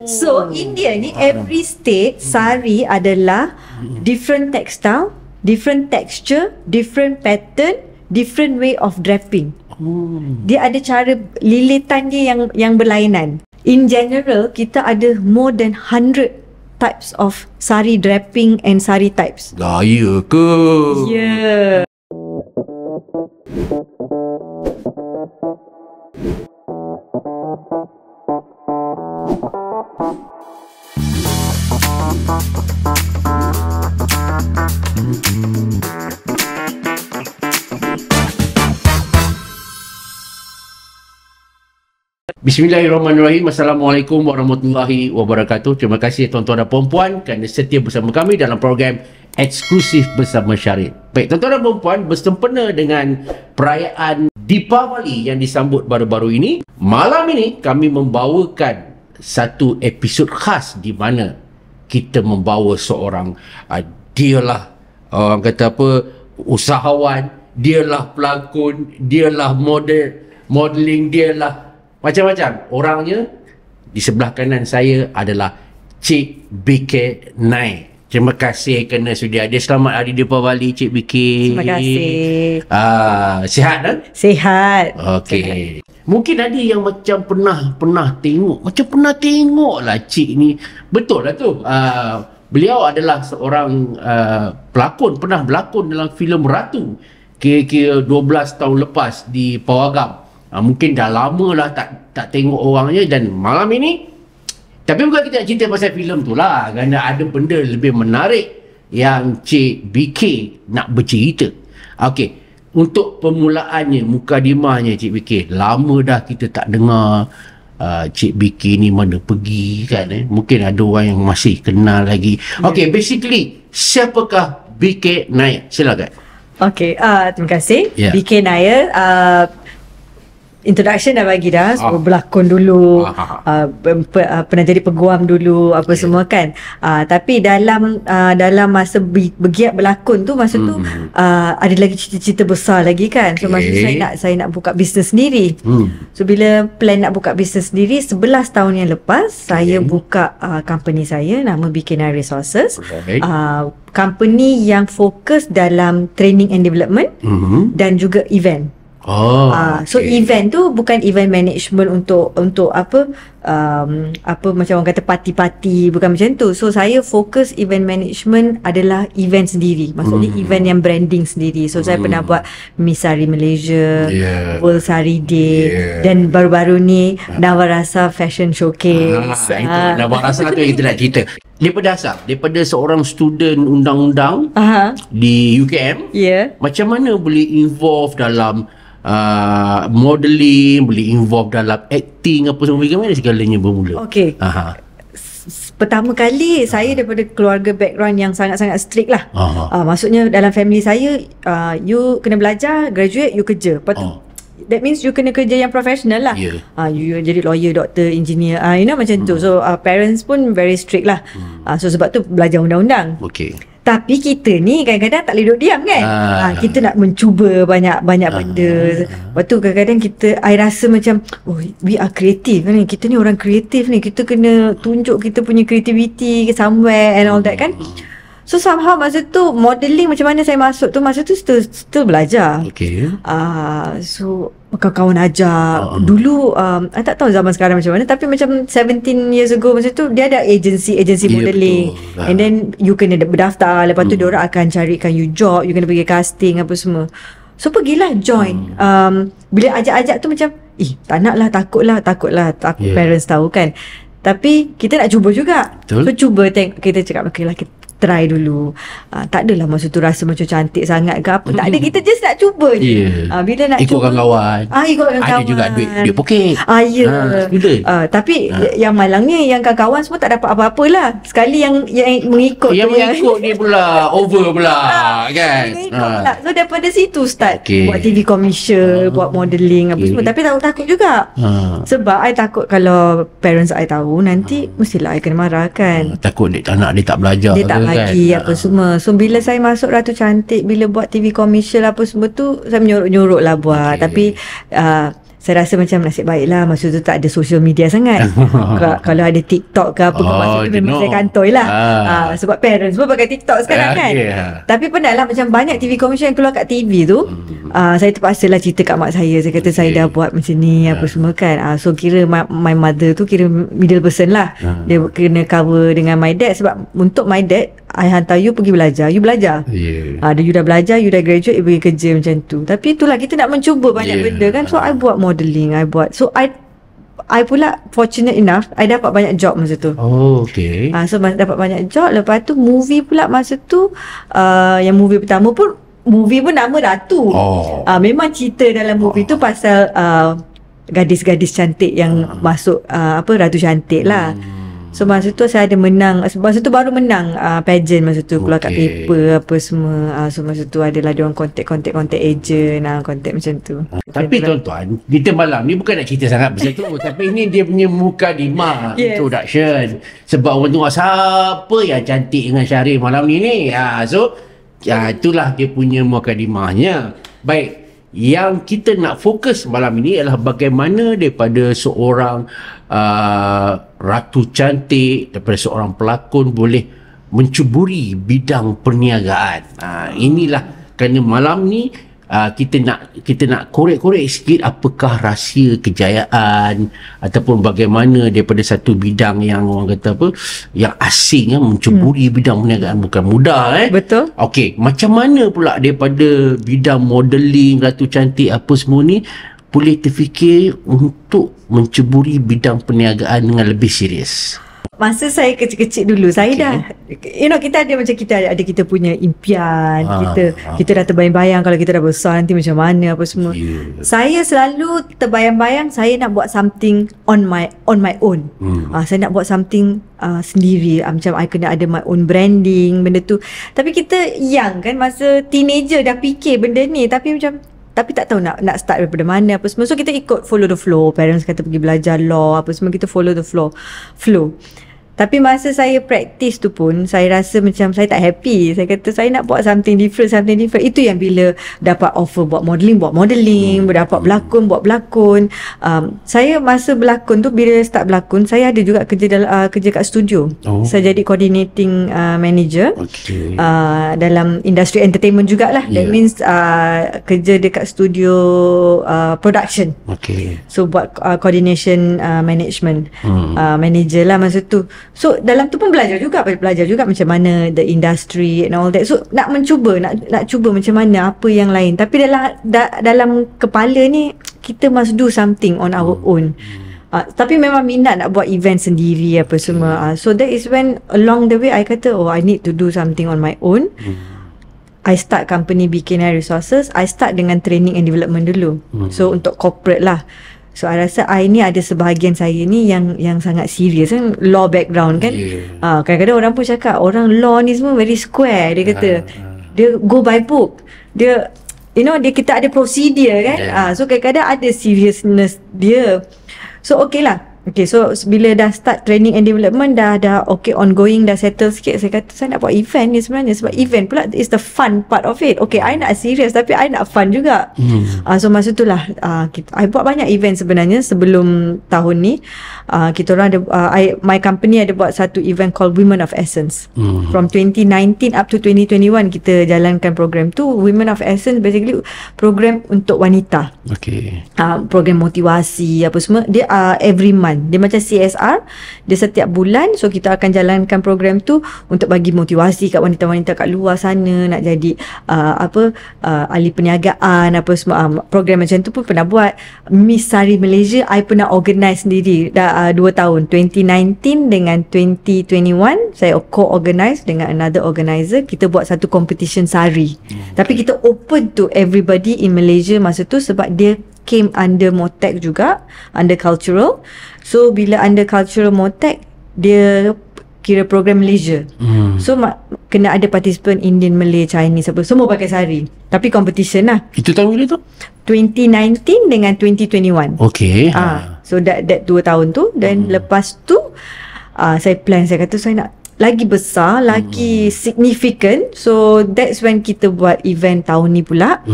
So India ni every state sari adalah different textile, different texture, different pattern, different way of draping. Dia ada cara lilitan dia yang berlainan. In general, kita ada more than 100 types of sari draping and sari types. Gaya ke? Yeah. Bismillahirrahmanirrahim. Assalamualaikum warahmatullahi wabarakatuh. Terima kasih tuan-tuan dan puan-puan kerana setia bersama kami dalam program eksklusif bersama Syarif. Baik, tuan-tuan dan puan-puan, bersempena dengan perayaan Deepavali yang disambut baru-baru ini, malam ini kami membawakan satu episod khas di mana kita membawa seorang dialah orang kata apa, usahawan, dialah pelakon, dialah modeling, dialah macam-macam. Orangnya di sebelah kanan saya adalah Cik BK Nai. Terima kasih kerana sudah ada. Selamat Hari Deepavali Cik BK. Terima kasih. Sihat kan? Sihat. Okey. Mungkin ada yang macam pernah tengok lah Cik ni. Betul lah tu. Beliau adalah seorang pelakon, pernah berlakon dalam filem Ratu kira-kira 12 tahun lepas di Pawagam. Mungkin dah lama lah tak tengok orangnya. Dan malam ini, tapi bukan kita nak cerita pasal filem tu lah, kerana ada benda lebih menarik yang Cik BK nak bercerita. Okey, untuk permulaannya, mukadimahnya Cik BK, lama dah kita tak dengar Cik BK ni mana pergi kan. Mungkin ada orang yang masih kenal lagi. Okey, basically siapakah BK Nai? Silakan. Okey, terima kasih. Yeah. BK Naya, introduction dah bagi dah. So, berlakon dulu, pernah jadi peguam dulu, apa semua kan. Tapi dalam masa bergiat berlakon tu, masa tu ada lagi cita-cita besar lagi kan. So masa tu saya nak buka bisnes sendiri. So bila plan nak buka bisnes sendiri 11 tahun yang lepas, saya buka company saya, nama BK Naya Resources. Company yang fokus dalam training and development dan juga event. So event tu bukan event management untuk apa macam orang kata parti-parti, bukan macam tu. So saya fokus event management adalah event sendiri. Maksudnya event yang branding sendiri. So saya pernah buat Miss Sari Malaysia, World Sari Day, dan baru-baru ni Nawarasa Fashion Showcase. Itu Nawarasa tu yang kita nak cerita. Daripada seorang student undang-undang di UKM, macam mana boleh involve dalam modeling, boleh involve dalam acting apa semua, bagaimana segalanya bermula? Okey. Pertama kali saya daripada keluarga background yang sangat-sangat strict lah. Maksudnya dalam family saya, you kena belajar, graduate, you kerja. Lepas tu that means you kena kerja yang professional lah. You jadi lawyer, doktor, engineer, macam tu. So parents pun very strict lah. So sebab tu belajar undang-undang. Tapi kita ni kadang-kadang tak boleh duduk diam kan. Kita nak mencuba banyak benda. Lepas tu kadang-kadang I rasa macam, we are creative ni. Kita ni orang kreatif ni. Kita kena tunjuk kita punya creativity somewhere and all that kan. So somehow masa tu modeling, macam mana saya masuk tu, masa tu still belajar. So kawan-kawan ajar. Dulu I tak tahu zaman sekarang macam mana, tapi macam 17 years ago masa tu dia ada agency modeling. And then you kena berdaftar. Lepas tu diorang akan carikan you job, you kena pergi casting apa semua. So pergilah join. Bila ajak-ajak tu macam tak nak lah, takut parents tahu kan. Tapi kita nak cuba juga. So cuba tengok, kita cakap okey lah, kita try dulu. Tak adalah masa tu rasa macam cantik sangat ke apa. Tak ada, kita just nak cuba je. Bila nak ikut cuba, kawan-kawan. Ikutkan kawan. Ada juga duit poket. Tapi yang malangnya yang kawan-kawan semua tak dapat apa-apa lah. Sekali yang mengikut Yang mengikut ni pula over pula kan. Pula. So daripada situ start buat TV commercial, buat modeling apa semua. Tapi takut juga. Sebab I takut kalau parents I tahu, nanti mestilah I kena marah kan. Takut anak dia tak belajar, dia tak lagi apa semua. So bila saya masuk Ratu Cantik, bila buat TV commercial apa semua tu, saya menyorok-nyorok lah buat. Tapi saya rasa macam nasib baiklah masa tu tak ada social media sangat. Kalau ada TikTok ke apa ke masa tu memang saya kantoi lah. Sebab parents pun pakai TikTok sekarang kan. Tapi pernah lah macam banyak TV commercial yang keluar kat TV tu, saya terpaksa lah cerita kat mak saya. Saya kata saya dah buat macam ni apa semua kan. So kira my mother tu kira middle person lah. Dia kena cover dengan my dad. Sebab untuk my dad, I hantar you pergi belajar, you belajar. You dah belajar, you dah graduate, you pergi kerja macam tu. Tapi itulah kita nak mencuba banyak benda kan. So I buat modelling, so I pula fortunate enough I dapat banyak job masa tu. So dapat banyak job. Lepas tu movie pula masa tu, yang movie pertama pun nama Ratu. Memang cerita dalam movie tu pasal gadis-gadis cantik yang masuk Ratu Cantik lah. So masa tu saya ada menang. Masa tu baru menang pageant masa tu, keluar kat paper apa semua. So masa tu adalah diorang contact agent, contact macam tu. Tapi tuan-tuan, kita malam ni bukan nak cerita sangat pasal tu. Tapi ini dia punya mukadimah introduction. Sebab orang tengok siapa yang cantik dengan Syarif malam ni. So itulah dia punya mukadimahnya. Baik, yang kita nak fokus malam ini adalah bagaimana daripada seorang ratu cantik, daripada seorang pelakon boleh mencuburi bidang perniagaan. Inilah kerana malam ni kita nak korek-korek sikit apakah rahsia kejayaan ataupun bagaimana daripada satu bidang yang orang kata yang asing mencuburi bidang perniagaan bukan mudah. Betul. Okey, macam mana pula daripada bidang modeling, Ratu Cantik apa semua ni boleh terfikir untuk mencuburi bidang perniagaan dengan lebih serius? Masa saya kecil-kecil dulu, saya dah, kita ada macam kita punya impian, kita dah terbayang-bayang kalau kita dah besar nanti macam mana apa semua. Saya selalu terbayang-bayang saya nak buat something on my own. Saya nak buat something sendiri, macam I kena ada my own branding, benda tu. Tapi kita young kan, masa teenager dah fikir benda ni, tapi tak tahu nak start daripada mana apa semua. So kita ikut follow the flow. Parents kata pergi belajar law apa semua, kita follow the flow. Tapi masa saya practice tu pun, saya rasa macam saya tak happy. Saya kata saya nak buat something different. Itu yang bila dapat offer buat modelling, dapat buat berlakon. Saya masa berlakon tu, bila start berlakon, saya ada juga kerja kat studio. Saya jadi coordinating manager dalam industri entertainment jugalah. That means kerja dekat studio production. So buat coordination management, manager lah masa tu. So dalam tu pun belajar juga macam mana the industry and all that. So nak cuba macam mana apa yang lain. Tapi dalam kepala ni kita must do something on our own. Tapi memang minat nak buat event sendiri apa semua. So that is when along the way I kata I need to do something on my own. I start company BKNI Resources. I start dengan training and development dulu. So untuk corporate lah. So I rasa I ni ada sebahagian saya ni yang sangat serius kan, law background kan. Kadang-kadang orang pun cakap orang law ni semua very square. Dia kata dia go by book. Dia kita ada procedure kan. So kadang-kadang ada seriousness dia. So okay lah. So bila dah start training and development, dah ongoing, dah settle sikit, saya kata saya nak buat event ni sebenarnya. Sebab event pula is the fun part of it. I nak serious tapi I nak fun juga. So masa tu lah I buat banyak event sebenarnya sebelum tahun ni. Kita orang ada my company ada buat satu event called Women of Essence. From 2019 up to 2021 kita jalankan program tu. Women of Essence basically program untuk wanita. Program motivasi apa semua. Dia every month. Dia macam CSR. Dia setiap bulan. So kita akan jalankan program tu untuk bagi motivasi kat wanita-wanita kat luar sana nak jadi ahli perniagaan apa semua. Program macam tu pun pernah buat. Miss Sari Malaysia I pernah organize sendiri dah 2 tahun, 2019 dengan 2021 saya co-organize dengan another organizer. Kita buat satu competition sari. Tapi kita open to everybody in Malaysia masa tu sebab dia came under MOTEC juga, under cultural. So bila under cultural MOTEC, dia kira program Malaysia. So kena ada participant Indian, Malay, Chinese apa, semua pakai sari. Tapi competition lah. Itu tahun bila tu? 2019 dengan 2021. So that 2 tahun tu. Dan lepas tu saya plan, saya kata saya nak lagi besar, lagi significant. So that's when kita buat event tahun ni pula.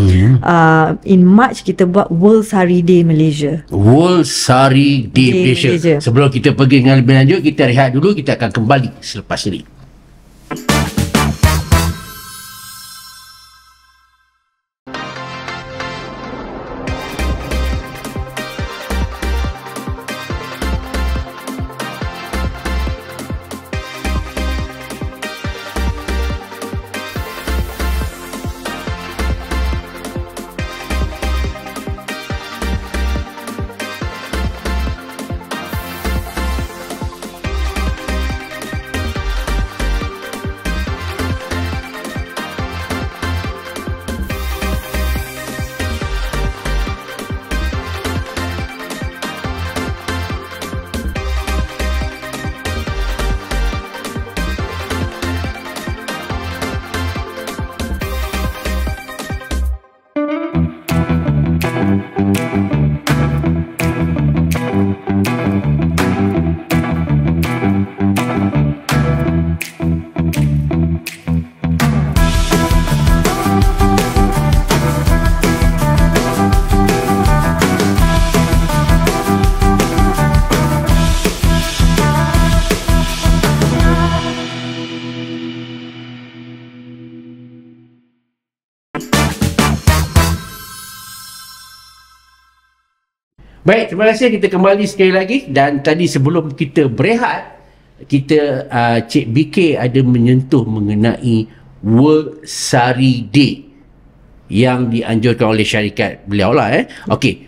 In March kita buat World Sari Day Malaysia. World Sari Day Malaysia. Sebelum kita pergi dengan lebih lanjut, kita rehat dulu. Kita akan kembali selepas ini. Baik, terima kasih. Kita kembali sekali lagi. Dan tadi sebelum kita berehat, kita Cik BK ada menyentuh mengenai World Sari Day yang dianjurkan oleh syarikat beliau lah. Okey,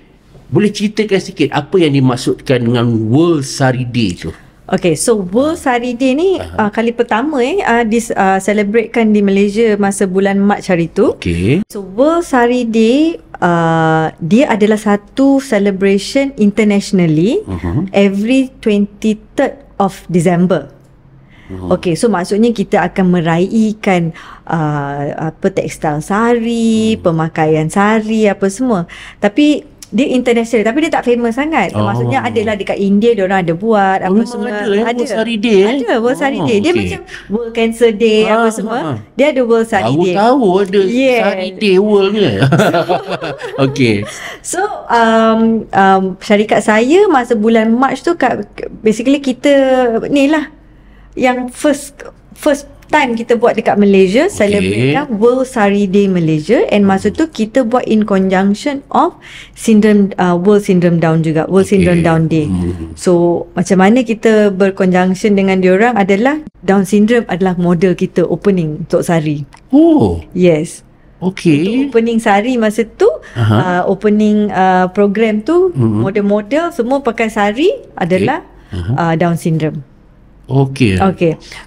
boleh ceritakan sikit apa yang dimaksudkan dengan World Sari Day tu? Okay, so World Sari Day ni kali pertama celebratekan di Malaysia masa bulan Mac hari tu. Okay. So World Sari Day dia adalah satu celebration internationally every 23rd of December. Okay, so maksudnya kita akan meraihkan tekstil sari, pemakaian sari, apa semua. Tapi dia international, tapi dia tak famous sangat. Maksudnya adalah dekat India diorang ada buat apa semua. Ada World Sari Day. Ada World Sari Day. Dia macam World Cancer Day apa semua. Dia ada World Sari Day. Tahu ada Sari Day World ni. Okay. So syarikat saya masa bulan March tu basically kita ni lah yang first time kita buat dekat Malaysia, celebrate World Sari Day Malaysia, and masa tu kita buat in conjunction of World Syndrome Down juga, World Syndrome Down Day. So macam mana kita berconjunction dengan diorang adalah Down Syndrome adalah model kita opening untuk sari. Oh. Yes. Okay. Opening sari masa tu, opening program tu, model-model semua pakai sari adalah Down Syndrome. Okay.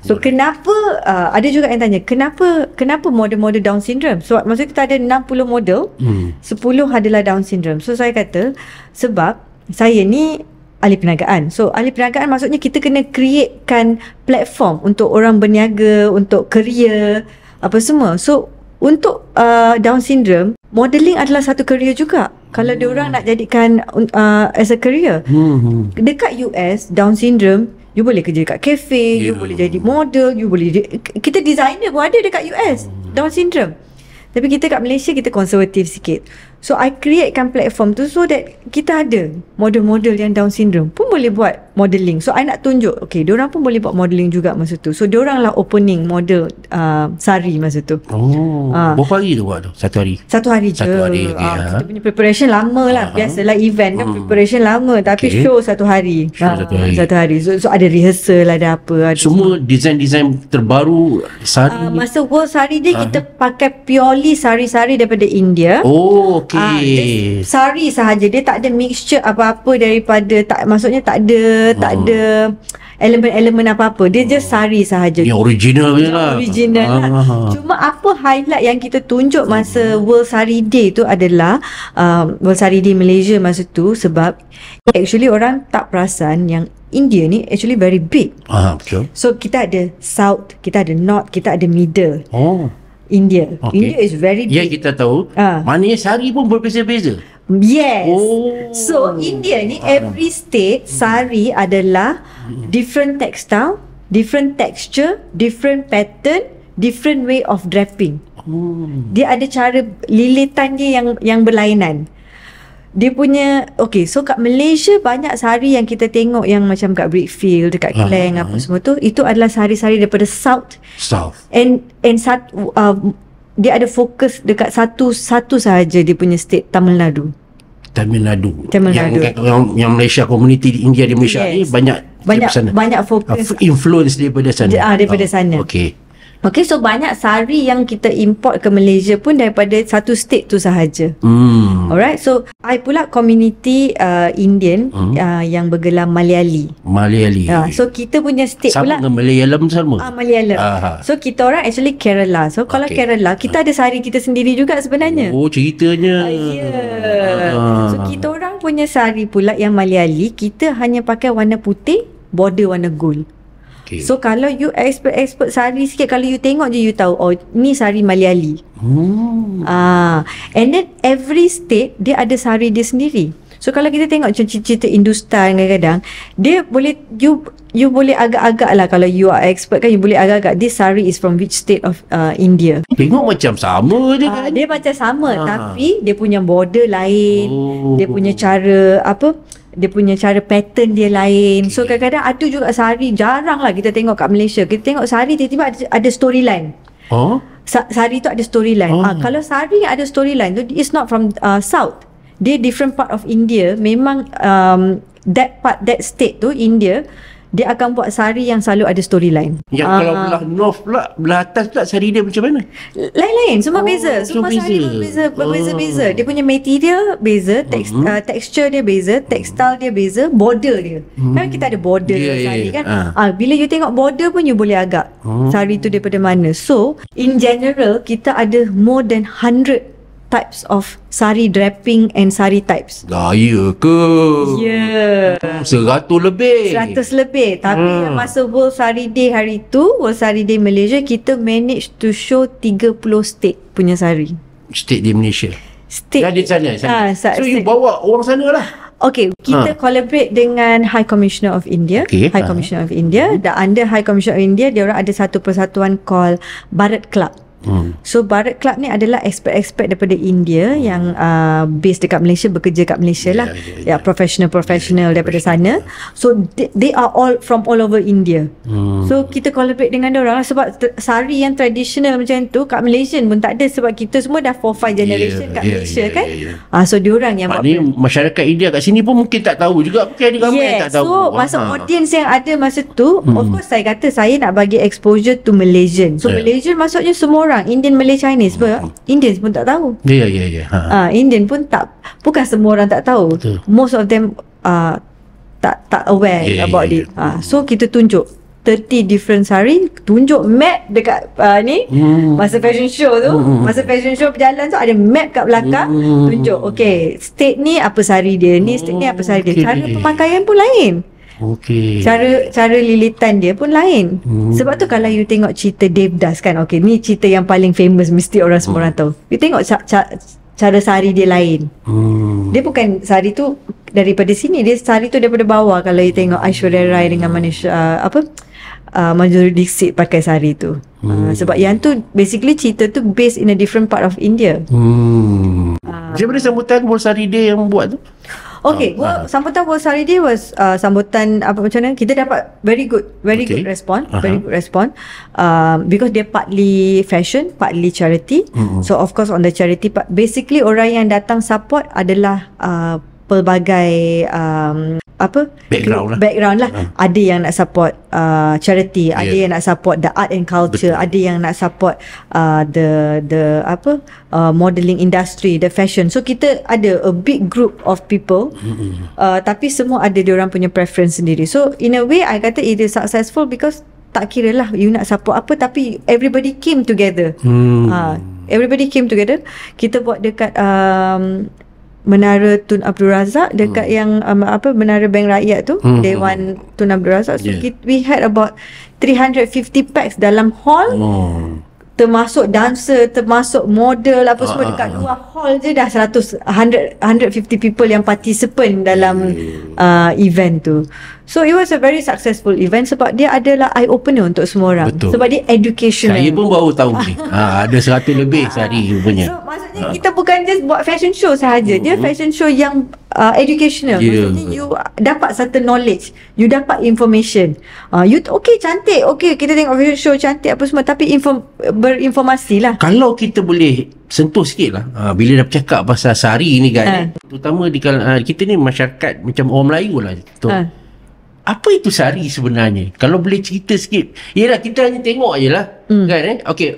So kenapa ada juga yang tanya kenapa model-model Down Syndrome? So maksudnya kita ada 60 model, 10 adalah Down Syndrome. So saya kata sebab saya ni ahli perniagaan. So ahli perniagaan maksudnya kita kena createkan platform untuk orang berniaga, untuk career apa semua. So untuk Down Syndrome, modeling adalah satu career juga. Kalau diorang nak jadikan as a career. Dekat US, Down Syndrome, you boleh kerja dekat cafe, you boleh jadi model, you boleh kita designer pun ada dekat US, Down Syndrome. Tapi kita kat Malaysia kita konservatif sikit. So I createkan platform tu so that kita ada model-model yang Down Syndrome pun boleh buat modeling. So I nak tunjuk, okay, diorang pun boleh buat modeling juga masa tu. So diorang lah opening model sari masa tu. Berapa hari tu buat tu? Satu hari? Satu hari je. Kita punya preparation lama lah. Biasalah event kan preparation lama. Tapi show satu hari. Satu hari. So ada rehearsal, ada apa. Semua design-design terbaru sari. Masa World Sari Day kita pakai purely sari-sari daripada India. Sari sahaja, dia tak ada mixture apa-apa daripada, maksudnya tak ada elemen-elemen apa-apa. Dia just sari sahaja. Yang original je lah. Cuma apa highlight yang kita tunjuk masa World Sari Day tu adalah World Sari Day Malaysia masa tu, sebab actually orang tak perasan yang India ni actually very big. Betul. So kita ada South, kita ada North, kita ada Middle. India. India is very big. Ya, kita tahu. Maknanya sari pun berbeza-beza. Yes. So India ni every state sari adalah different textile, different texture, different pattern, different way of draping. Dia ada cara lilitan dia yang berlainan. Dia punya, okay, so kat Malaysia banyak sari yang kita tengok yang macam kat Brickfield, dekat Klang apa semua tu, itu adalah sari-sari daripada South. And dia ada fokus dekat satu sahaja dia punya state, Tamil Nadu. Yang Malaysia, komuniti di India di Malaysia ni banyak fokus, influence daripada sana. Daripada sana. Okay, so banyak sari yang kita import ke Malaysia pun daripada satu state tu sahaja. Alright, so I pula community Indian yang bergelar Malayali. So kita punya state sama pula dengan Malayalam sama. Malayalam. So kita orang actually Kerala. So kalau Kerala, kita ada sari kita sendiri juga sebenarnya. Oh, ceritanya. So kita orang punya sari pula yang Malayali, kita hanya pakai warna putih, border warna gold. So kalau you expert sari sikit, kalau you tengok je you tahu, oh ni sari Malayali. And then every state dia ada sari dia sendiri. So kalau kita tengok cerita Hindustan, kadang-kadang dia boleh, you boleh agak-agak lah, kalau you are expert kan, you boleh agak-agak this sari is from which state of India. Tengok macam sama je kan. Dia macam sama tapi dia punya border lain, dia punya cara dia punya cara pattern dia lain. So kadang-kadang ada juga sari, jarang lah kita tengok kat Malaysia. Kita tengok sari tiba-tiba ada storyline. Sari tu ada storyline. Kalau sari yang ada storyline tu, it's not from South. Dia different part of India. Memang that state tu, India, dia akan buat sari yang selalu ada storyline. Yang kalau belah north pula, belah atas pula sari dia macam mana? Lain-lain, semua beza. Semua sari berbeza-beza. Dia punya material beza, texture dia beza, textile dia beza, border dia. Kan kita ada border sari kan. Bila you tengok border pun you boleh agak sari tu daripada mana. So, in general, kita ada more than 100 types of sari draping and sari types. Ya ke? Ya. 100 lebih. Tapi masa World Sari Day hari tu, World Sari Day Malaysia, kita manage to show 30 state punya sari. State di Malaysia. State. Di sana. So you bawa orang sana lah. Okay, kita collaborate dengan High Commissioner of India. High Commissioner of India. Dan under High Commissioner of India, dia orang ada satu persatuan called Bharat Club. So Bharat Club ni adalah expert-expert daripada India yang base dekat Malaysia, bekerja kat Malaysia lah. Professional daripada sana. So they are all from all over India. So kita collaborate dengan diorang lah, sebab sari yang traditional macam tu kat Malaysia pun tak ada, sebab kita semua dah 4-5 generation kat Malaysia kan. So diorang yang buat ni. Masyarakat India kat sini pun mungkin tak tahu juga. Mungkin ada ramai yang tak tahu. So masa audience yang ada masa tu, of course saya kata saya nak bagi exposure to Malaysian. So Malaysian maksudnya semua orang, Indian, Malay, Chinese, Indians pun tak tahu. Indian pun tak, bukan semua orang tak tahu. Most of them tak aware about it. So kita tunjuk 30 different sari, tunjuk map dekat masa fashion show tu. Masa fashion show berjalan tu ada map kat belakang, tunjuk okay, state ni apa sari dia, ni state ni apa sari dia. Cara pemakaian pun lain. Cara lilitan dia pun lain. Sebab tu kalau you tengok cerita Devdas kan, okay, ni cerita yang paling famous, mesti orang semua orang tahu. You tengok cara sari dia lain. Dia bukan sari tu daripada sini, dia sari tu daripada bawah. Kalau you tengok Aishwarya Rai dengan Manjuri Dixit pakai sari tu. Sebab yang tu basically cerita tu based in a different part of India. Macam mana sambutan World Sari Day yang buat tu? Okay, sambutan World Sari Day was sambutan macam mana? Kita dapat very good response, because dia partly fashion, partly charity. So of course on the charity part, basically orang yang datang support adalah pelbagai background lah. Ada yang nak support charity, ada yang nak support the art and culture, ada yang nak support the modelling industry, the fashion. So kita ada a big group of people, tapi semua ada diorang punya preference sendiri. So in a way I kata it is successful because tak kira lah you nak support apa, tapi everybody came together. Kita buat dekat Menara Tun Abdul Razak, dekat yang Menara Bank Rakyat tu, Dewan Tun Abdul Razak. So we had about 350 packs dalam hall, termasuk dancer, termasuk model apa semua dekat luar hall je dah 150 people yang participant dalam event tu. So it was a very successful event sebab dia adalah eye opener untuk semua orang. Betul. Sebab dia educational. Saya pun baru tahu ni. Ada 100 lebih sehari rupanya. So maksudnya kita bukan just buat fashion show sahaja. Dia fashion show yang educational. Maksudnya you dapat certain knowledge, you dapat information. You okay cantik, okay kita tengok fashion show cantik apa semua, tapi berinformasi lah. Kalau kita boleh sentuh sikit lah bila dah bercakap pasal sari ni kan, terutama di kita ni masyarakat macam orang Melayu lah tu. Apa itu sari sebenarnya? Kalau boleh cerita sikit. Yelah, kita hanya tengok je lah kan okay,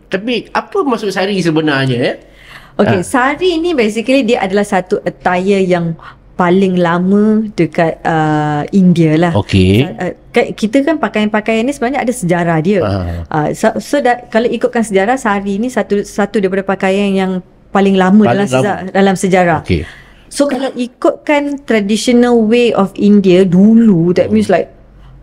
tapi apa maksud sari sebenarnya Okay, sari ni basically dia adalah satu attire yang paling lama dekat India lah. Okay. Kita kan pakaian-pakaian ni sebenarnya ada sejarah dia. Kalau ikutkan sejarah, sari ni satu daripada pakaian yang paling lama dalam sejarah. Okay. So kalau ikutkan traditional way of India dulu, that means like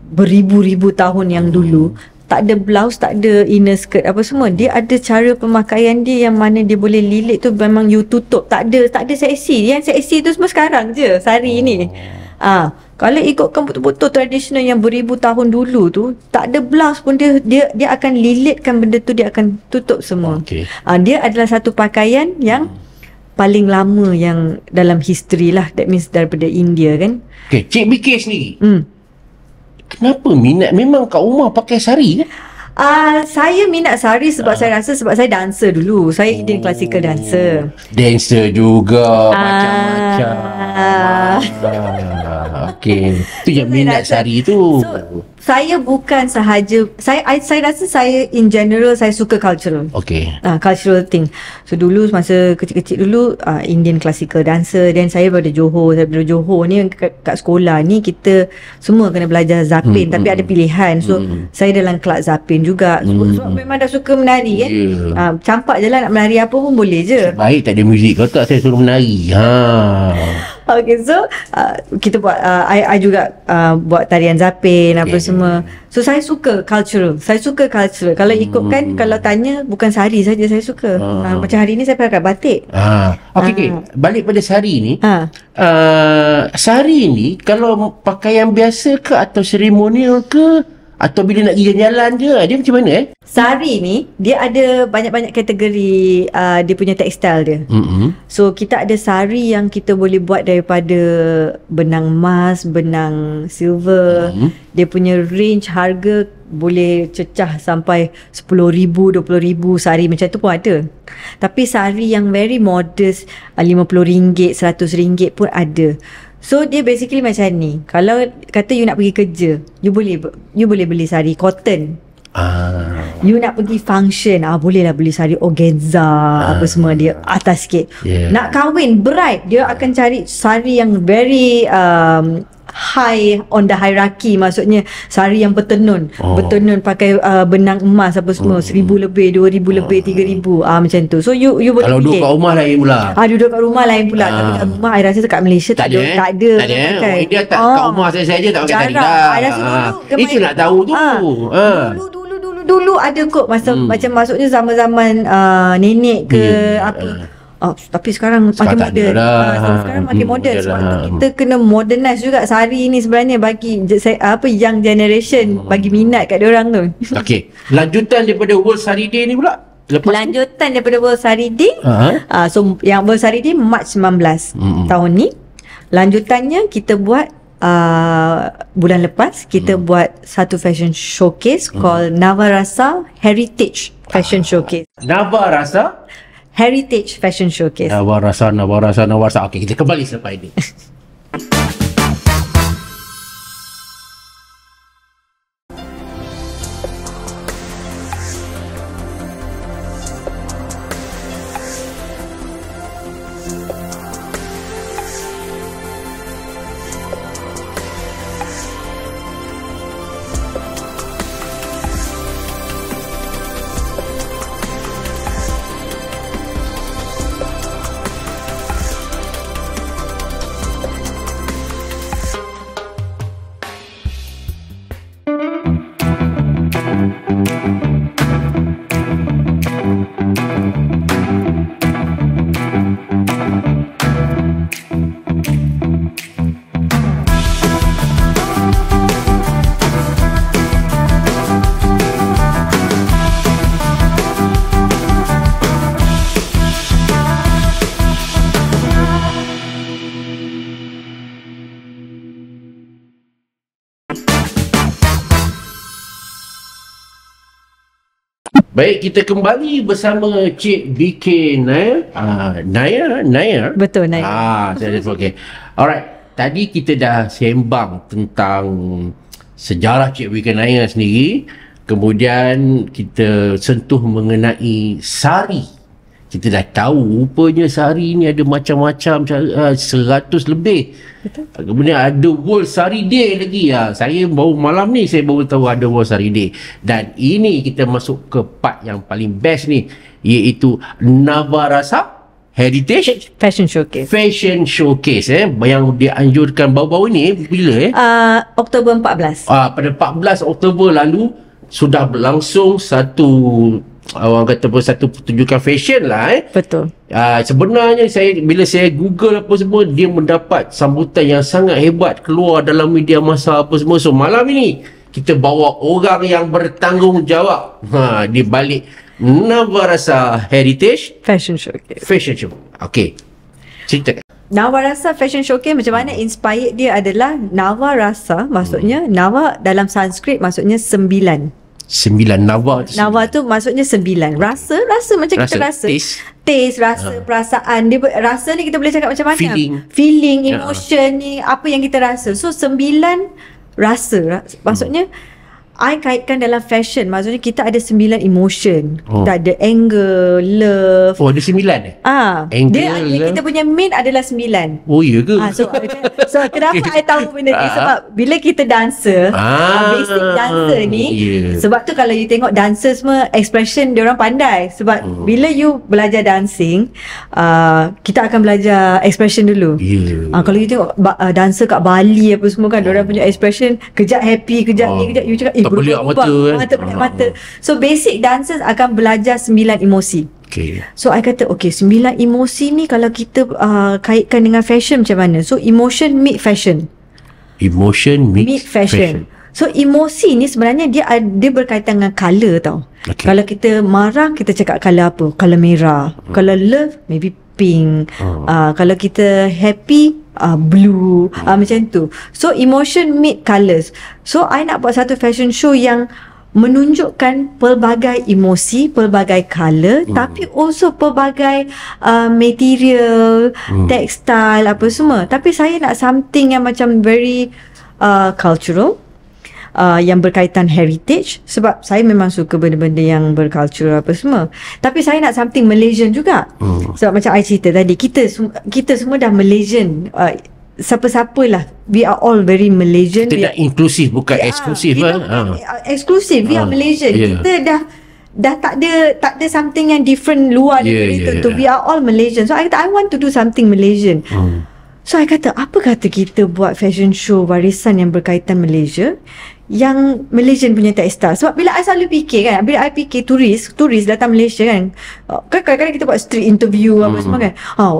beribu-ribu tahun yang dulu, tak ada blouse, tak ada inner skirt apa semua. Dia ada cara pemakaian dia yang mana dia boleh lilit tu memang you tutup. Tak ada seksi. Yang seksi tu semua sekarang je, sari ni. Kalau ikutkan betul-betul tradisional yang beribu tahun dulu tu, tak ada blouse pun dia akan lilitkan benda tu, dia akan tutup semua. Okay. Dia adalah satu pakaian yang paling lama yang dalam history lah. That means daripada India kan. Okay, Cik BK sendiri. Kenapa minat? Memang kat rumah pakai sari kan? Saya minat sari sebab saya rasa sebab saya dancer dulu. Saya Indian classical dancer. Dancer juga macam-macam. Okey. Tu yang minat sari tu. So, saya bukan sahaja saya rasa saya in general saya suka cultural. Okey. Cultural thing. So dulu masa kecil-kecil dulu Indian classical dancer, dan saya daripada Johor. Saya daripada Johor ni kat sekolah ni kita semua kena belajar zapin, tapi ada pilihan. So saya dalam kelab zapin juga. So memang dah suka menari kan. Campak je lah, nak menari apa pun boleh je. Baik tak ada muzik. Kalau tak saya suruh menari. Okay, so kita buat I juga buat tarian zapin apa semua. So saya suka cultural. Kalau ikutkan, kalau tanya, bukan sari saja saya suka. Macam hari ni saya pakai batik. Okay. Balik pada sari ni. Sari ni kalau pakaian biasa ke atau seremonial ke, atau bila nak pergi jalan je, dia macam mana Sari ni dia ada banyak-banyak kategori dia punya tekstil dia. So kita ada sari yang kita boleh buat daripada benang emas, benang silver. Dia punya range harga boleh cecah sampai 10,000, 20,000 sari macam tu pun ada. Tapi sari yang very modest, RM50, RM100 pun ada. So dia basically macam ni. Kalau kata you nak pergi kerja, you boleh beli sari cotton. You nak pergi function, boleh lah beli sari organza, apa semua, dia atas sikit. Nak kahwin bride, dia akan cari sari yang very high on the hierarchy, maksudnya sari yang bertenun. Bertenun pakai benang emas apa semua, 1,000 lebih, 2,000 lebih, 3,000 macam tu. So you boleh kalau pilih. duduk kat rumah lain pula. Duduk kat rumah lain pula. Tapi kat rumah I rasa kat Malaysia tak ada. Dia tak kat rumah saya saja tak pakai sari dah. Itu nak tahu tu. Dulu ada kot masa macam maksudnya zaman-zaman nenek ke apa. Tapi sekarang makin moden. Sekarang makin moden. Sebab tu kita kena modernize juga sari ni sebenarnya bagi young generation, bagi minat kat diorang tu. Okey. Lanjutan daripada World Sari Day ni pula. Lanjutan daripada World Sari Day. So yang World Sari Day Mac 19 tahun ni. Lanjutannya kita buat bulan lepas kita buat satu fashion showcase called Navarasa Heritage Fashion Showcase. Navarasa Heritage Fashion Showcase. Navarasa. Okey, kita kembali selepas ini. Baik, kita kembali bersama Cik BK Naya. Betul, Naya. Okay. Alright, tadi kita dah sembang tentang sejarah Cik BK Naya sendiri. Kemudian kita sentuh mengenai sari. Kita dah tahu rupanya sari ni ada macam-macam, 100 lebih. Betul. Kemudian ada World Sari Day lagi. Saya baru malam ni saya baru tahu ada World Sari Day. Dan ini kita masuk ke part yang paling best ni, iaitu Navarasa Heritage Fashion Showcase. Yang dianjurkan baru-baru ni bila Oktober 14. Pada 14 Oktober lalu sudah berlangsung satu pertunjukan fashion lah. Betul. Sebenarnya bila saya google apa semua, dia mendapat sambutan yang sangat hebat keluar dalam media masa apa semua. So malam ini kita bawa orang yang bertanggungjawab di balik Navarasa Heritage Fashion Show. Okey, ceritakan. Navarasa Fashion Showcase macam mana inspired dia adalah Navarasa, maksudnya Nava dalam Sanskrit maksudnya 9. Nava tu maksudnya 9. Rasa macam kita rasa. Taste, rasa, perasaan. Rasa ni kita boleh cakap macam mana? Feeling, emotion ni apa yang kita rasa. So 9 rasa. Maksudnya I kaitkan dalam fashion, maksudnya kita ada 9 emotion. Kita ada anger, love. Oh, ada 9 Anger, kita punya main adalah 9. Oh, iya ke? So kenapa I tahu benda ni? Sebab bila kita dancer, basic dancer ni, sebab tu kalau you tengok dancer semua expression dia orang pandai. Sebab bila you belajar dancing, kita akan belajar expression dulu. Kalau you tengok dancer kat Bali apa semua kan, dia orang punya expression kejap happy, kejap ni, kejap you cakap berubah mata. So basic dancers akan belajar 9 emosi. Okay. So I kata 9 emosi ni kalau kita kaitkan dengan fashion macam mana? So emotion meet fashion. So emosi ni sebenarnya dia berkaitan dengan colour tau. Kalau kita marah, kita cakap colour apa? Colour merah. Kalau love, maybe pink. Kalau kita happy, blue. Macam tu. So emotion meet colours. So I nak buat satu fashion show yang menunjukkan pelbagai emosi, pelbagai colour, tapi also pelbagai material, textile apa semua. Tapi saya nak something yang macam very cultural, yang berkaitan heritage. Sebab saya memang suka benda-benda yang bercultural apa semua. Tapi saya nak something Malaysian juga. Sebab macam I cerita tadi, kita semua dah Malaysian. Siapa-siapalah, we are all very Malaysian. Kita dah inklusif, bukan eksklusif. Eksklusif, we are Malaysian. Kita dah tak ada something yang different luar daripada itu. We are all Malaysian. So I want to do something Malaysian. So I kata, apa kata kita buat fashion show warisan yang berkaitan Malaysia, yang Malaysian punya textile. Sebab bila I selalu fikir kan, bila I fikir turis datang Malaysia kan, kadang-kadang kita buat street interview apa semua kan.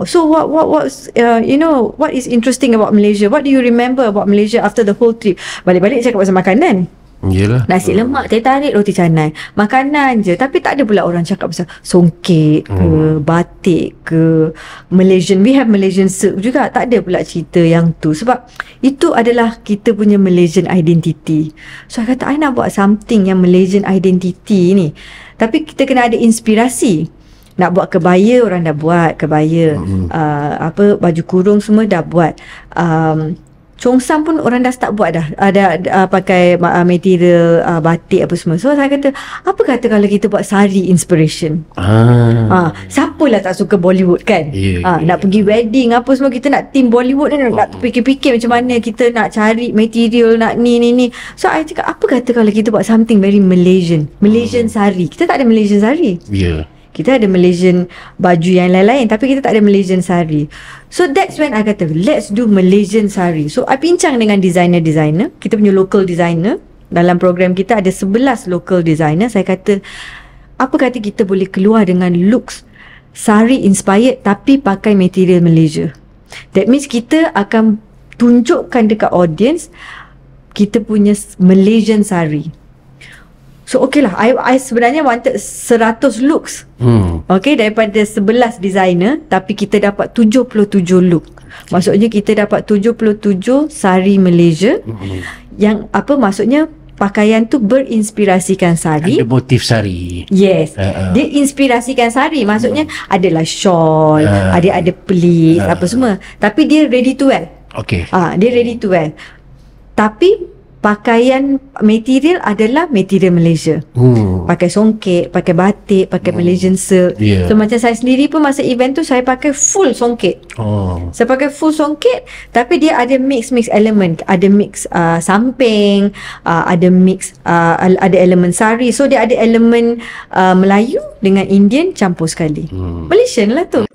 So what is interesting about Malaysia? What do you remember about Malaysia after the whole trip? Balik-balik cakap pasal makanan. Yelah. Nasi lemak, teh tarik, roti canai, makanan je. Tapi tak ada pula orang cakap pasal songket ke, batik ke, Malaysian. We have Malaysian silk juga. Tak ada pula cerita yang tu. Sebab itu adalah kita punya Malaysian identity. So I kata, I nak buat something yang Malaysian identity ni. Tapi kita kena ada inspirasi. Nak buat kebaya, orang dah buat kebaya. Baju kurung semua dah buat. Chongsam pun orang dah start buat dah. Ada pakai material batik apa semua. So saya kata, apa kata kalau kita buat sari inspiration? Siapalah tak suka Bollywood kan? Nak pergi wedding apa semua, kita nak team Bollywood ni, nak fikir-fikir macam mana kita nak cari material, nak ni. So I cakap, apa kata kalau kita buat something very Malaysian sari? Kita tak ada Malaysian sari. Kita ada Malaysian baju yang lain-lain, tapi kita tak ada Malaysian sari. So that's when I kata, let's do Malaysian sari. So I bincang dengan designer-designer, kita punya local designer. Dalam program kita ada 11 local designer. Saya kata, apa kata kita boleh keluar dengan looks sari inspired tapi pakai material Malaysia. That means kita akan tunjukkan dekat audience kita punya Malaysian sari. So okay lah, I sebenarnya wanted 100 looks. Okay, daripada 11 designer, tapi kita dapat 77 look. Maksudnya kita dapat 77 sari Malaysia. Yang apa maksudnya, pakaian tu berinspirasikan sari. Ada motif sari. Yes. Dia inspirasikan sari. Maksudnya adalah shawl, ada pleats, apa semua. Tapi dia ready to wear. Okay. Dia ready to wear. Tapi pakaian material adalah material Malaysia. Pakai songket, pakai batik, pakai Malaysian silk. So macam saya sendiri pun masa event tu saya pakai full songket. Saya pakai full songket, tapi dia ada mix element, ada mix samping, ada mix ada elemen sari. So dia ada elemen Melayu dengan Indian campur sekali. Malaysian lah tu.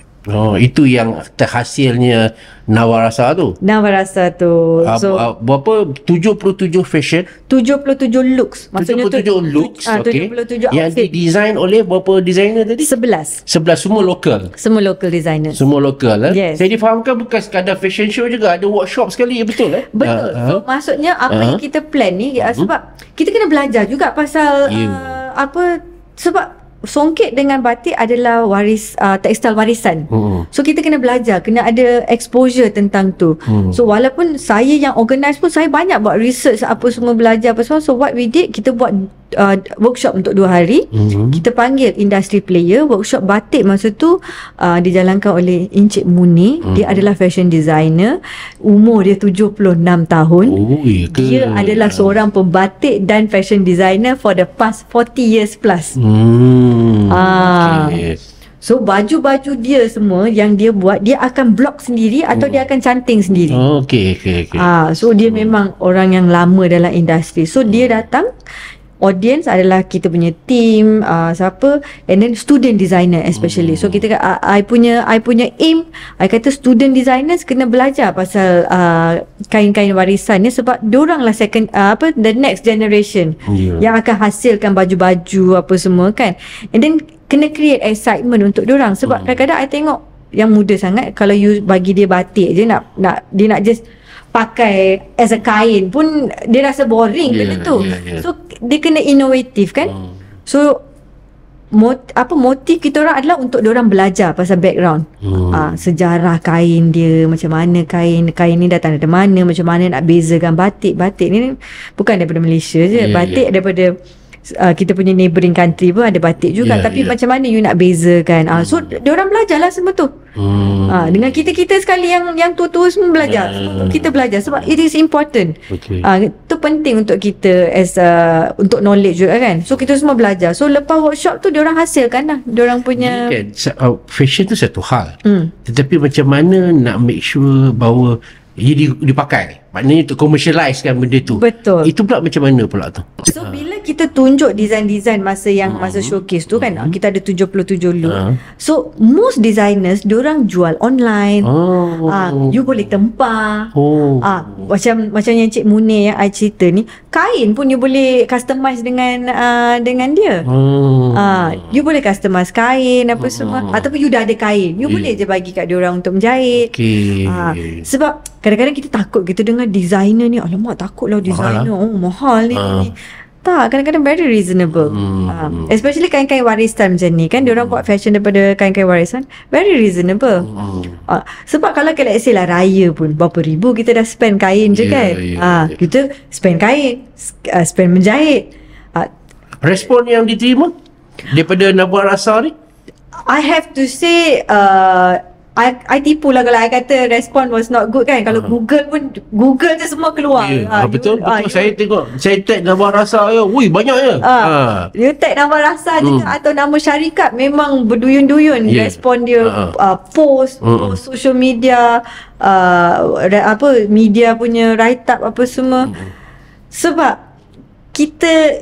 Itu yang terhasilnya Nawarasa tu. Nawarasa tu. So berapa? 77 fashion, 77 looks. Maksudnya 77 looks. Okay. 77 yang outfit. didesign oleh berapa designer tadi? 11 semua lokal. Semua local designers. Semua lokal. Yes. Saya difahamkan bukan sekadar fashion show juga, ada workshop sekali, betul Betul. So maksudnya apa yang kita plan ni sebab kita kena belajar juga pasal sebab songket dengan batik adalah tekstil warisan. So kita kena belajar, kena ada exposure tentang tu. So walaupun saya yang organize pun, saya banyak buat research apa semua, belajar apa semua. So what we did, kita buat workshop untuk 2 hari. Kita panggil industry player. Workshop batik masa tu dijalankan oleh Encik Muni. Dia adalah fashion designer. Umur dia 76 tahun. Dia adalah seorang pembatik dan fashion designer for the past 40 years plus. Okay. So baju-baju dia semua yang dia buat, dia akan block sendiri atau dia akan canting sendiri. Okay. So dia memang orang yang lama dalam industri. So dia datang, audience adalah kita punya team, siapa, and then student designer especially. So kita I punya aim, I kata student designers kena belajar pasal kain-kain warisan ni, sebab diorang lah the next generation yang akan hasilkan baju-baju apa semua kan. And then kena create excitement untuk diorang, sebab kadang-kadang I tengok yang muda sangat, kalau you bagi dia batik je, dia nak just pakai as a kain pun dia rasa boring benda tu. So dia kena inovatif kan. So motif kita orang adalah untuk diorang belajar pasal background, sejarah kain dia, macam mana kain ni datang dari mana, macam mana nak bezakan batik ni bukan daripada Malaysia je. Batik daripada kita punya neighbouring country pun ada batik juga, tapi macam mana you nak bezakan. So diorang belajarlah semua tu. Dengan kita sekali yang tua-tua semua belajar. Kita belajar sebab it is important. Itu penting untuk kita as untuk knowledge juga kan. So kita semua belajar. So lepas workshop tu diorang hasilkan lah diorang punya fashion tu satu hal. Tetapi macam mana nak make sure bahawa ia dipakai, maknanya untuk commercialize kan benda tu. Betul. Itu pula macam mana pula tu? So bila kita tunjuk design-design masa showcase tu kan, kita ada 77 look. So most designers diorang jual online. You boleh tempah. Macam yang Cik Munir yang I cerita ni, kain pun you boleh customize dengan dia. You boleh customize kain apa semua, ataupun you dah ada kain, you boleh je bagi kat diorang untuk menjahit. Sebab kadang-kadang kita takut, kita dengar designer ni, alamak takutlah designer, mahal ni. Tak, kadang-kadang very reasonable. Especially kain-kain warisan macam ni kan, diorang buat fashion daripada kain-kain warisan, very reasonable. Sebab kalau let's say lah raya pun, berapa ribu kita dah spend kain je kan. Kita spend kain, spend menjahit. Respon yang diterima daripada Nawarasa ni, I have to say I tipu lah kalau I kata respon was not good kan. Kalau Google je semua keluar. Betul. Saya tengok, saya tag Nawarasa je, wui banyak je. You tag Nawarasa juga atau nama syarikat, memang berduyun-duyun respon dia. Post social media, media punya write up apa semua. Sebab kita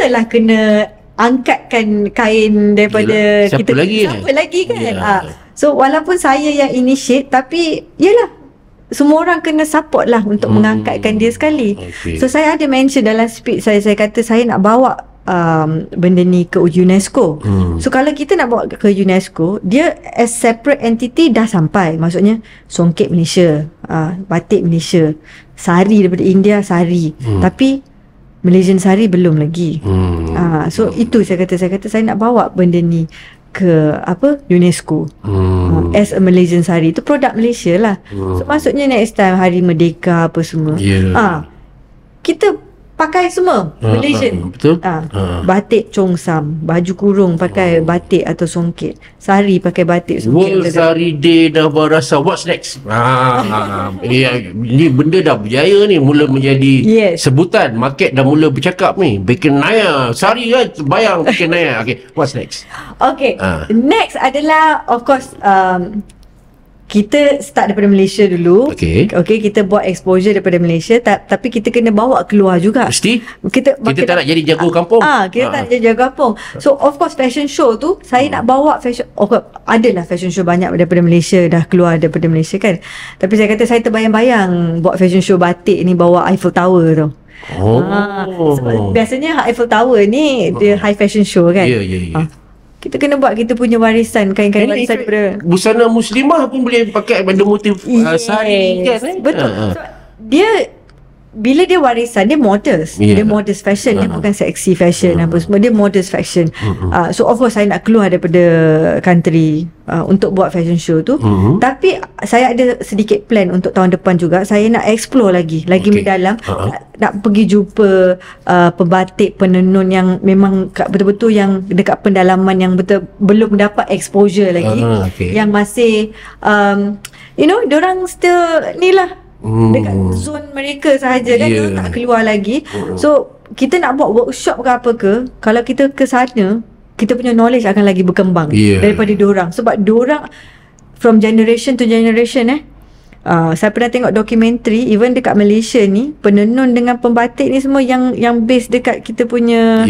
lah kena angkatkan kain daripada siapa lagi kan. So walaupun saya yang initiate, tapi yelah, semua orang kena support lah untuk mengangkatkan dia sekali. So saya ada mention dalam speech saya kata saya nak bawa benda ni ke UNESCO. So kalau kita nak bawa ke UNESCO, dia as separate entity dah sampai. Maksudnya songket Malaysia, batik Malaysia, sari daripada India, sari. Tapi Malaysian sari belum lagi. So itu saya kata saya nak bawa benda ni ke UNESCO. As a Malaysian sari, itu produk Malaysia lah. So maksudnya next time Hari Merdeka apa semua, kita pakai semua Malaysian. Betul. Batik Chongsam, baju kurung pakai batik atau songket, sari pakai batik songket. World Sari Day dah berasa. What's next? Ni benda dah berjaya ni, mula menjadi sebutan. Market dah mula bercakap ni. Bikin Naya sari kan, bayang bikin Naya. Okay, what's next? Okay, next adalah of course kita start daripada Malaysia dulu. Okay, kita buat exposure daripada Malaysia, tapi kita kena bawa keluar juga. Mesti. Kita tak nak jadi jago kampung. Kita tak nak jadi jago kampung. So of course fashion show tu saya nak bawa fashion. Adalah fashion show banyak daripada Malaysia, dah keluar daripada Malaysia kan. Tapi saya kata saya terbayang-bayang buat fashion show batik ni bawa Eiffel Tower tu. Sebab biasanya Eiffel Tower ni dia high fashion show kan. Kita kena buat kita punya warisan, kain-kain warisan daripada busana muslimah pun boleh pakai benda motif sari kan. Betul. So, bila dia warisan, dia modest. Dia modest fashion, dia bukan sexy fashion apa semua, dia modest fashion. So of course saya nak keluar daripada country untuk buat fashion show tu. Tapi saya ada sedikit plan untuk tahun depan juga. Saya nak explore lagi mendalam, nak pergi jumpa pembatik, penenun yang memang betul-betul yang dekat pendalaman, yang betul belum dapat exposure lagi, yang masih diorang still ni lah dekat zone mereka sahaja kan, tak keluar lagi. So kita nak buat workshop ke apa ke, kalau kita ke sana, kita punya knowledge akan lagi berkembang daripada diorang. Sebab diorang from generation to generation saya pernah tengok dokumentari, even dekat Malaysia ni, penenun dengan pembatik ni semua yang base dekat kita punya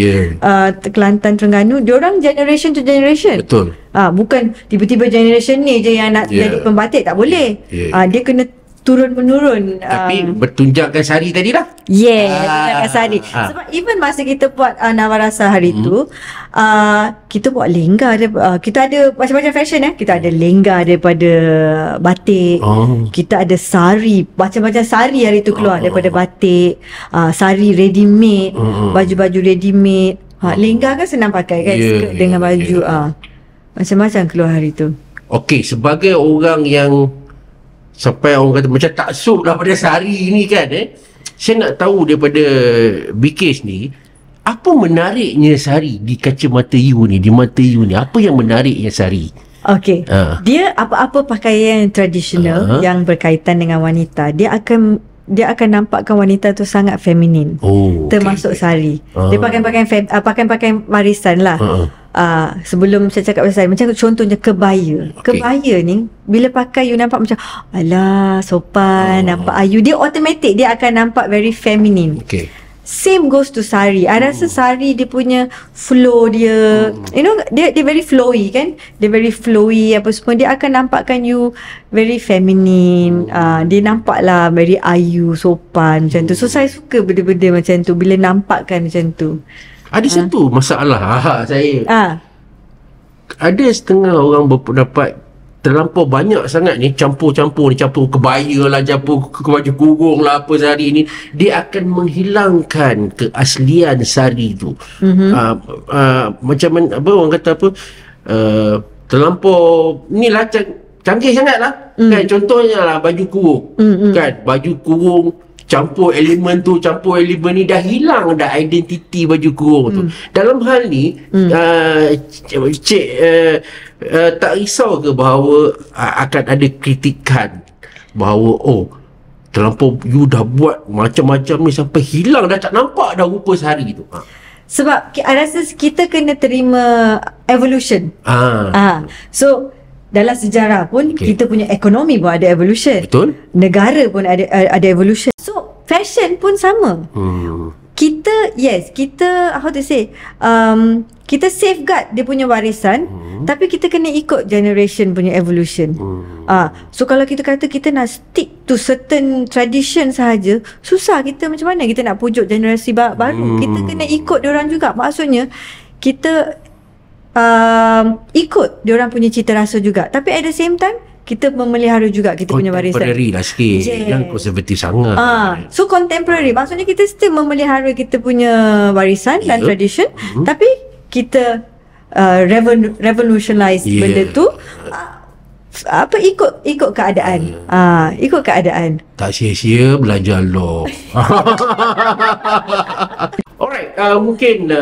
Kelantan, Terengganu, diorang generation to generation. Betul. Bukan tiba-tiba generation ni je yang nak jadi pembatik, tak boleh. Dia kena turun-menurun. Tapi bertunjangkan sari tadi lah. Bertunjangkan sari. Sebab even masa kita buat Nawarasa hari tu, kita buat lengga. Kita ada macam-macam fashion. Kita ada lengga daripada batik. Kita ada sari, macam-macam sari hari tu keluar daripada batik. Sari ready made, baju-baju ready made. Lengga kan senang pakai kan, skirt dengan baju. Macam-macam keluar hari tu. Okey, sebagai orang yang sampai orang kata macam taksub daripada sari ni kan, saya nak tahu daripada Bikis ni, apa menariknya sari di kacamata you ni, di mata you ni, apa yang menariknya sari? Okey, dia apa-apa pakaian tradisional yang berkaitan dengan wanita, dia akan nampakkan wanita tu sangat feminin. Termasuk sari. Dia pakaian warisan lah. Sebelum saya cakap pasal macam contohnya kebaya. Kebaya ni bila pakai you nampak macam alah sopan, nampak ayu, dia automatic dia akan nampak very feminine. Same goes to sari. I rasa sari dia punya flow dia, dia very flowy kan. Dia very flowy apa semua, dia akan nampakkan you very feminine. Dia nampak lah very ayu, sopan macam tu. So saya suka benda-benda macam tu, bila nampakkan macam tu. Ada satu masalah saya. Ada setengah orang berpendapat terlampau banyak sangat ni campur kebaya lah, campur ke baju kurung lah, apa sari ni, dia akan menghilangkan keaslian sari tu. Macam apa orang kata apa, terlampau ni lah canggih sangat lah kan. Contohnya lah baju kurung kan, baju kurung campur elemen ni, dah hilang dah identiti baju kurung tu. Dalam hal ni Cik tak risau ke bahawa akan ada kritikan bahawa terlampau you dah buat macam-macam ni sampai hilang, dah tak nampak dah rupa sehari tu? Sebab I rasa kita kena terima evolution. So dalam sejarah pun kita punya ekonomi pun ada evolution. Betul. Negara pun ada evolution. So fashion pun sama. Kita how to say, kita safeguard dia punya warisan, tapi kita kena ikut generation punya evolution. So kalau kita kata kita nak stick to certain tradition sahaja, susah. Kita macam mana kita nak pujuk generasi baru? Kita kena ikut diorang juga. Maksudnya kita ikut diorang punya cita rasa juga, tapi at the same time kita memelihara juga kita punya warisan. Contemporary lah sikit, yang konservatif sangat. So contemporary maksudnya kita still memelihara kita punya warisan dan tradition, tapi kita revolutionize benda tu ikut keadaan. Ikut keadaan. Tak sia-sia belajar law. Alright, mungkin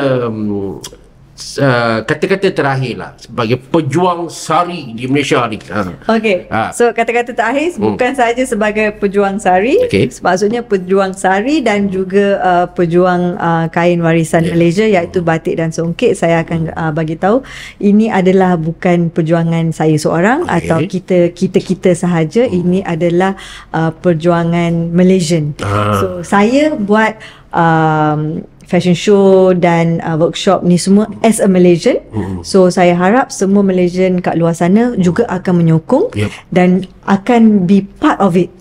kata-kata terakhir lah sebagai pejuang sari di Malaysia ni. Okay, so kata-kata terakhir bukan sahaja sebagai pejuang sari, maksudnya pejuang sari dan juga pejuang kain warisan Malaysia, iaitu batik dan songket. Saya akan bagi tahu ini adalah bukan perjuangan saya seorang atau kita sahaja. Ini adalah perjuangan Malaysian. So saya buat fashion show dan workshop ni semua as a Malaysian. So saya harap semua Malaysian kat luar sana juga akan menyokong dan akan be part of it.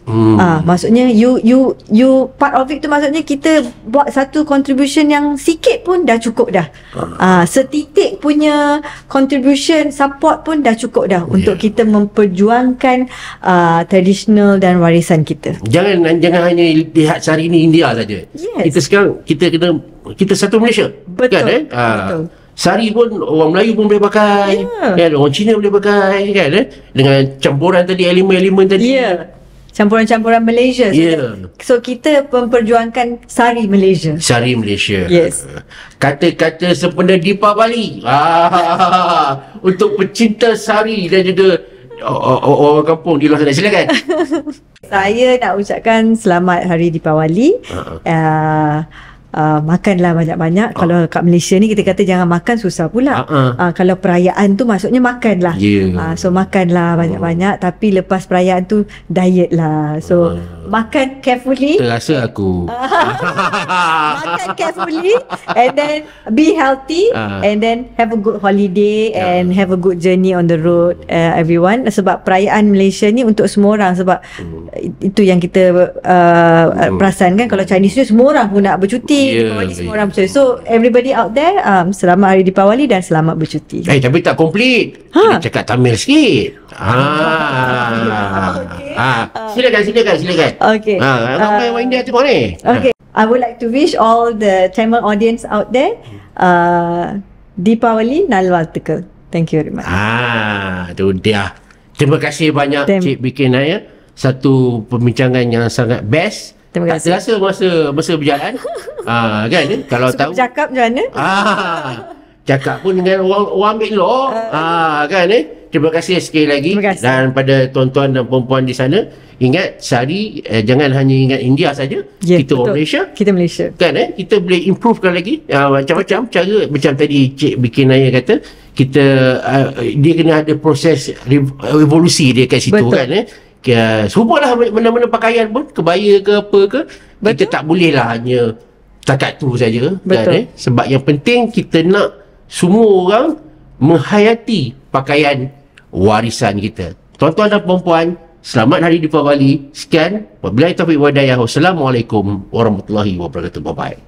Maksudnya you part of it tu, maksudnya kita buat satu contribution yang sikit pun dah cukup dah. Setitik punya contribution support pun dah cukup dah untuk kita memperjuangkan traditional dan warisan kita. Jangan hanya lihat sari ni India saja. Kita sekarang kita satu Malaysia. Betul. Kan, betul. Sari pun orang Melayu pun boleh pakai, kan? Orang Cina boleh pakai, kan? Dengan campuran tadi, elemen-elemen tadi. Campuran-campuran Malaysia. So kita memperjuangkan sari Malaysia. Sari Malaysia. Yes. Kata-kata sempena Deepavali untuk pecinta sari dan juga orang kampung di luar sana. Silakan. Saya nak ucapkan selamat Hari Deepavali. Makanlah banyak-banyak. Kalau kat Malaysia ni kita kata jangan makan, susah pula. Kalau perayaan tu maksudnya makanlah. So makanlah banyak-banyak, tapi lepas perayaan tu diet lah. So makan carefully. Terasa aku. Makan carefully and then be healthy and then have a good holiday and have a good journey on the road, everyone. Sebab perayaan Malaysia ni untuk semua orang. Sebab itu yang kita perasan kan. Kalau Chinese ni semua orang pun nak bercuti. Deepavali semua orang bercuti. So everybody out there, selamat Hari Deepavali dan selamat bercuti. Tapi tak complete. Kita cakap Tamil sikit. Silakan. Okay. Ramai orang India tengok ni. Okay. I would like to wish all the Tamil audience out there Deepavali Nalvalthukal. Thank you very much. Tu dia. Terima kasih banyak Cik Biki Naya. Satu perbincangan yang sangat best. Terima kasih. Tak terasa masa berjalan. Kan? Kalau tahu cakap macam mana? Cakap pun dengan orang ambil law. Kan? Terima kasih sekali lagi. Dan pada tuan-tuan dan perempuan di sana, ingat sari jangan hanya ingat India saja. Kita orang Malaysia. Kita Malaysia. Kan? Kita boleh improvekan lagi macam-macam cara. Macam tadi Cik Biki Naya kata, kita dia kena ada proses evolusi dia kat situ. Kan? Serupalah mana-mana pakaian pun, kebaya ke apa ke, kita tak boleh lah hanya takat tu saja. Kan? Sebab yang penting kita nak semua orang menghayati pakaian warisan kita. Tuan-tuan dan perempuan, selamat Hari Deepavali. Sekian, wabillahi taufiq wal hidayah. Wassalamualaikum warahmatullahi wabarakatuh. Bye bye.